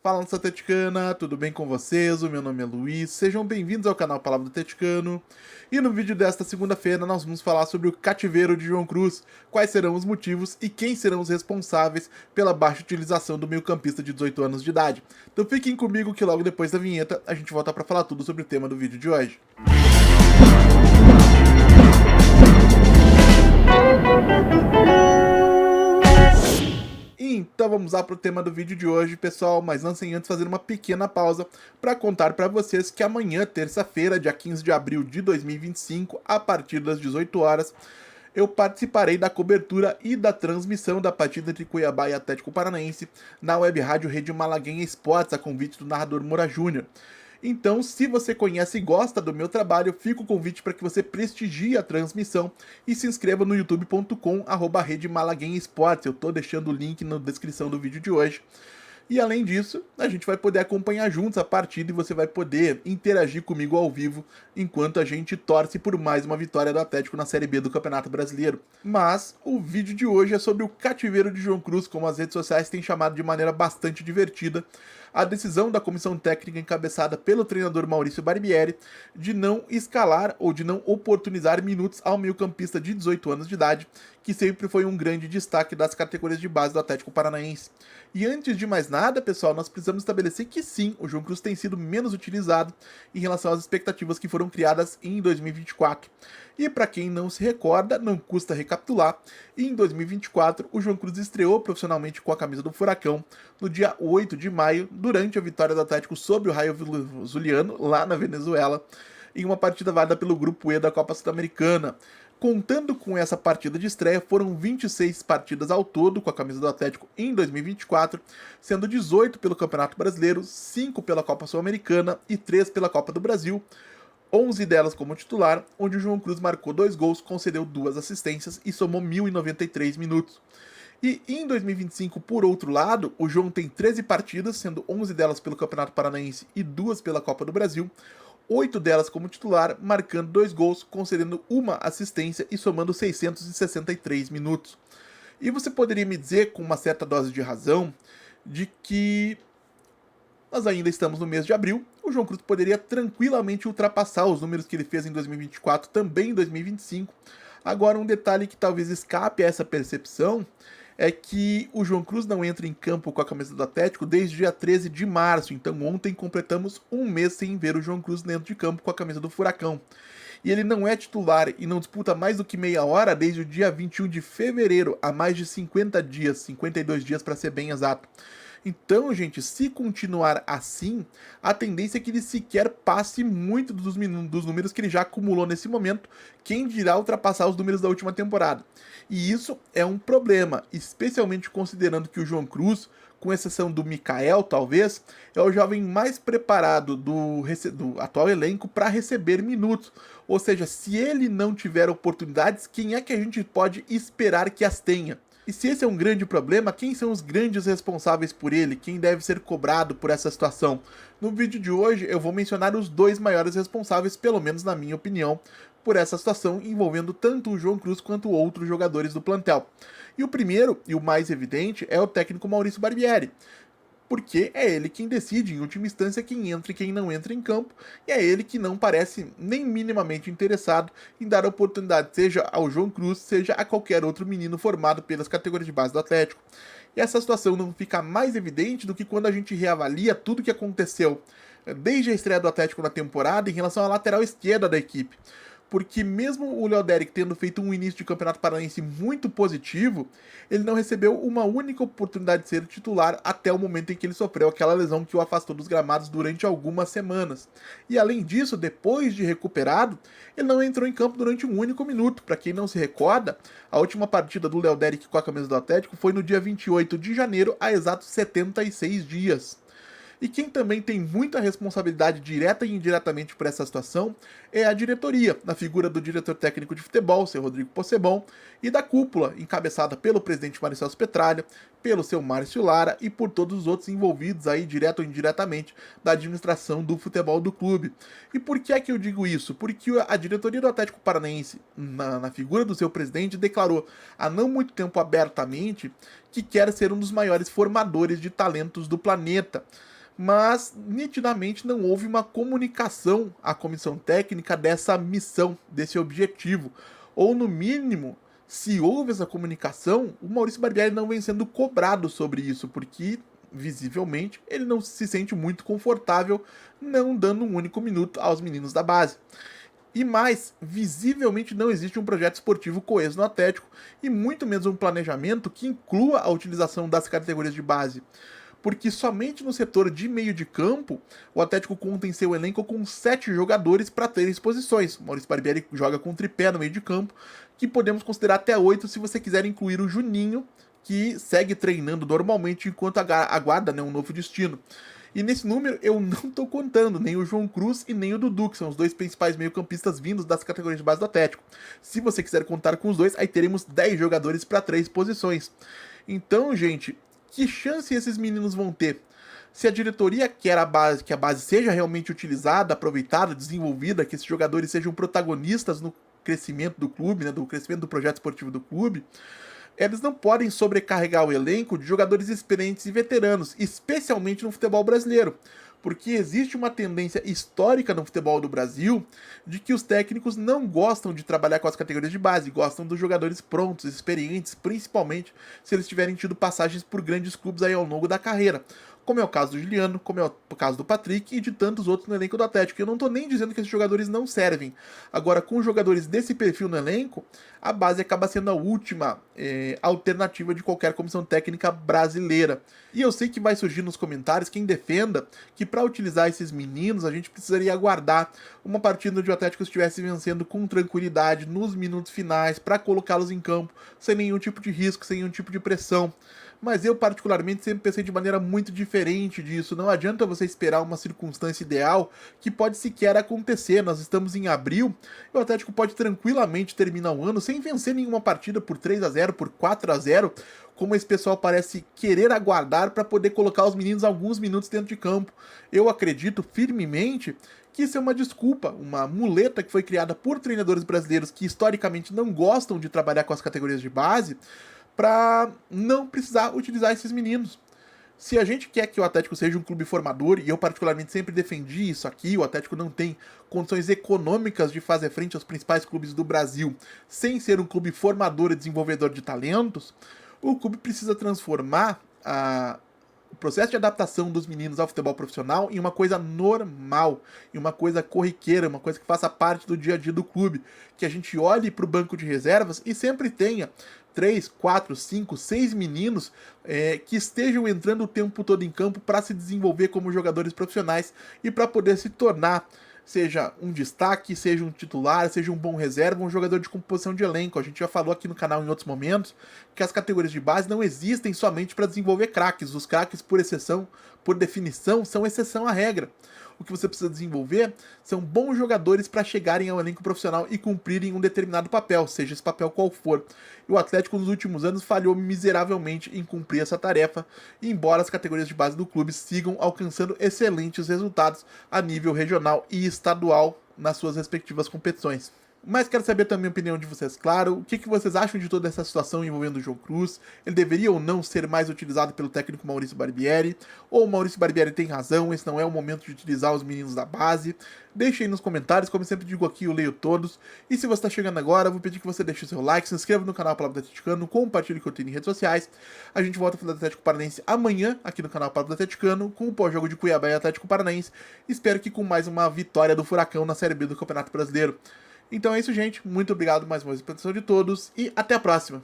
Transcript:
Fala, nação atleticana, tudo bem com vocês? O meu nome é Luiz, sejam bem-vindos ao canal Palavra do Atleticano. E no vídeo desta segunda-feira nós vamos falar sobre o cativeiro de João Cruz, quais serão os motivos e quem serão os responsáveis pela baixa utilização do meio-campista de 18 anos de idade. Então fiquem comigo que logo depois da vinheta a gente volta para falar tudo sobre o tema do vídeo de hoje. Então vamos lá para o tema do vídeo de hoje, pessoal, mas não sem antes fazer uma pequena pausa para contar para vocês que amanhã, terça-feira, dia 15 de abril de 2025, a partir das 18 horas, eu participarei da cobertura e da transmissão da partida entre Cuiabá e Atlético Paranaense na web rádio Rede Malaguenha Esportes, a convite do narrador Moura Júnior. Então, se você conhece e gosta do meu trabalho, fica o convite para que você prestigie a transmissão e se inscreva no youtube.com/Rede Malaguenha Esportes. Eu estou deixando o link na descrição do vídeo de hoje. E além disso, a gente vai poder acompanhar juntos a partida e você vai poder interagir comigo ao vivo enquanto a gente torce por mais uma vitória do Atlético na Série B do Campeonato Brasileiro. Mas o vídeo de hoje é sobre o cativeiro de João Cruz, como as redes sociais têm chamado de maneira bastante divertida, a decisão da comissão técnica encabeçada pelo treinador Maurício Barbieri de não escalar ou de não oportunizar minutos ao meio-campista de 18 anos de idade, que sempre foi um grande destaque das categorias de base do Atlético Paranaense. E antes de mais nada, pessoal, nós precisamos estabelecer que sim, o João Cruz tem sido menos utilizado em relação às expectativas que foram criadas em 2024. E para quem não se recorda, não custa recapitular, em 2024 o João Cruz estreou profissionalmente com a camisa do Furacão no dia 8 de maio, durante a vitória do Atlético sobre o Raio Zuliano, lá na Venezuela, em uma partida válida pelo Grupo E da Copa Sul-Americana. Contando com essa partida de estreia, foram 26 partidas ao todo com a camisa do Atlético em 2024, sendo 18 pelo Campeonato Brasileiro, 5 pela Copa Sul-Americana e 3 pela Copa do Brasil, 11 delas como titular, onde o João Cruz marcou 2 gols, concedeu 2 assistências e somou 1.093 minutos. E em 2025, por outro lado, o João tem 13 partidas, sendo 11 delas pelo Campeonato Paranaense e 2 pela Copa do Brasil, 8 delas como titular, marcando 2 gols, concedendo 1 assistência e somando 663 minutos. E você poderia me dizer, com uma certa dose de razão, de que nós ainda estamos no mês de abril, o João Cruz poderia tranquilamente ultrapassar os números que ele fez em 2024, também em 2025. Agora, um detalhe que talvez escape a essa percepção é que o João Cruz não entra em campo com a camisa do Atlético desde o dia 13 de março, então ontem completamos um mês sem ver o João Cruz dentro de campo com a camisa do Furacão. E ele não é titular e não disputa mais do que meia hora desde o dia 21 de fevereiro, há mais de 50 dias, 52 dias para ser bem exato. Então, gente, se continuar assim, a tendência é que ele sequer passe muito dos números que ele já acumulou nesse momento, quem dirá ultrapassar os números da última temporada. E isso é um problema, especialmente considerando que o João Cruz, com exceção do Mikael, talvez, é o jovem mais preparado do atual elenco para receber minutos. Ou seja, se ele não tiver oportunidades, quem é que a gente pode esperar que as tenha? E se esse é um grande problema, quem são os grandes responsáveis por ele? Quem deve ser cobrado por essa situação? No vídeo de hoje eu vou mencionar os 2 maiores responsáveis, pelo menos na minha opinião, por essa situação envolvendo tanto o João Cruz quanto outros jogadores do plantel. E o primeiro, e o mais evidente, é o técnico Maurício Barbieri, porque é ele quem decide, em última instância, quem entra e quem não entra em campo, e é ele que não parece nem minimamente interessado em dar a oportunidade, seja ao João Cruz, seja a qualquer outro menino formado pelas categorias de base do Atlético. E essa situação não fica mais evidente do que quando a gente reavalia tudo o que aconteceu desde a estreia do Atlético na temporada em relação à lateral esquerda da equipe. Porque mesmo o Léo Derek tendo feito um início de campeonato paranaense muito positivo, ele não recebeu uma única oportunidade de ser titular até o momento em que ele sofreu aquela lesão que o afastou dos gramados durante algumas semanas. E além disso, depois de recuperado, ele não entrou em campo durante um único minuto. Para quem não se recorda, a última partida do Léo Derek com a camisa do Atlético foi no dia 28 de janeiro, há exatos 76 dias. E quem também tem muita responsabilidade direta e indiretamente por essa situação é a diretoria, na figura do diretor técnico de futebol, seu Rodrigo Possebon, e da cúpula, encabeçada pelo presidente Marcelo Petralha, pelo seu Márcio Lara e por todos os outros envolvidos aí, direto ou indiretamente, da administração do futebol do clube. E por que é que eu digo isso? Porque a diretoria do Atlético Paranaense, na figura do seu presidente, declarou há não muito tempo abertamente que quer ser um dos maiores formadores de talentos do planeta. Mas nitidamente não houve uma comunicação à comissão técnica dessa missão, desse objetivo. Ou no mínimo, se houve essa comunicação, o Maurício Barbieri não vem sendo cobrado sobre isso, porque visivelmente ele não se sente muito confortável não dando um único minuto aos meninos da base. E mais, visivelmente não existe um projeto esportivo coeso no Atlético e muito menos um planejamento que inclua a utilização das categorias de base. Porque somente no setor de meio de campo, o Atlético conta em seu elenco com 7 jogadores para 3 posições. O Maurício Barbieri joga com tripé no meio de campo, que podemos considerar até 8 se você quiser incluir o Juninho, que segue treinando normalmente enquanto aguarda, né, um novo destino. E nesse número eu não estou contando nem o João Cruz e nem o Dudu, que são os dois principais meio-campistas vindos das categorias de base do Atlético. Se você quiser contar com os dois, aí teremos 10 jogadores para 3 posições. Então, gente, que chance esses meninos vão ter? Se a diretoria quer que a base seja realmente utilizada, aproveitada, desenvolvida, que esses jogadores sejam protagonistas no crescimento do clube, né, do crescimento do projeto esportivo do clube, eles não podem sobrecarregar o elenco de jogadores experientes e veteranos, especialmente no futebol brasileiro, porque existe uma tendência histórica no futebol do Brasil de que os técnicos não gostam de trabalhar com as categorias de base, gostam dos jogadores prontos, experientes, principalmente se eles tiverem tido passagens por grandes clubes aí ao longo da carreira, como é o caso do Juliano, como é o caso do Patrick e de tantos outros no elenco do Atlético. Eu não estou nem dizendo que esses jogadores não servem. Agora, com jogadores desse perfil no elenco, a base acaba sendo a última alternativa de qualquer comissão técnica brasileira. E eu sei que vai surgir nos comentários quem defenda que para utilizar esses meninos a gente precisaria aguardar uma partida onde o Atlético estivesse vencendo com tranquilidade nos minutos finais para colocá-los em campo sem nenhum tipo de risco, sem nenhum tipo de pressão. Mas eu particularmente sempre pensei de maneira muito diferente disso. Não adianta você esperar uma circunstância ideal que pode sequer acontecer. Nós estamos em abril e o Atlético pode tranquilamente terminar o ano sem vencer nenhuma partida por 3-0, por 4-0, como esse pessoal parece querer aguardar para poder colocar os meninos alguns minutos dentro de campo. Eu acredito firmemente que isso é uma desculpa, uma muleta que foi criada por treinadores brasileiros que historicamente não gostam de trabalhar com as categorias de base, para não precisar utilizar esses meninos. Se a gente quer que o Atlético seja um clube formador, e eu particularmente sempre defendi isso aqui, o Atlético não tem condições econômicas de fazer frente aos principais clubes do Brasil sem ser um clube formador e desenvolvedor de talentos, o clube precisa transformar o processo de adaptação dos meninos ao futebol profissional em uma coisa normal, em uma coisa corriqueira, uma coisa que faça parte do dia a dia do clube, que a gente olhe para o banco de reservas e sempre tenha 3, 4, 5, 6 meninos que estejam entrando o tempo todo em campo para se desenvolver como jogadores profissionais e para poder se tornar, seja um destaque, seja um titular, seja um bom reserva, um jogador de composição de elenco. A gente já falou aqui no canal em outros momentos que as categorias de base não existem somente para desenvolver craques. Os craques, por exceção, por definição, são exceção à regra. O que você precisa desenvolver são bons jogadores para chegarem ao elenco profissional e cumprirem um determinado papel, seja esse papel qual for. E o Atlético nos últimos anos falhou miseravelmente em cumprir essa tarefa, embora as categorias de base do clube sigam alcançando excelentes resultados a nível regional e estadual nas suas respectivas competições. Mas quero saber também a opinião de vocês, claro. O que vocês acham de toda essa situação envolvendo o João Cruz? Ele deveria ou não ser mais utilizado pelo técnico Maurício Barbieri? Ou o Maurício Barbieri tem razão, esse não é o momento de utilizar os meninos da base? Deixe aí nos comentários, como eu sempre digo aqui, eu leio todos. E se você está chegando agora, eu vou pedir que você deixe o seu like, se inscreva no canal Palavra do Atleticano, compartilhe o conteúdo em redes sociais. A gente volta a falar do Atlético Paranaense amanhã, aqui no canal Palavra do Atleticano, com o pós-jogo de Cuiabá e Atlético Paranaense. Espero que com mais uma vitória do Furacão na Série B do Campeonato Brasileiro. Então é isso, gente. Muito obrigado mais uma vez pela atenção de todos e até a próxima.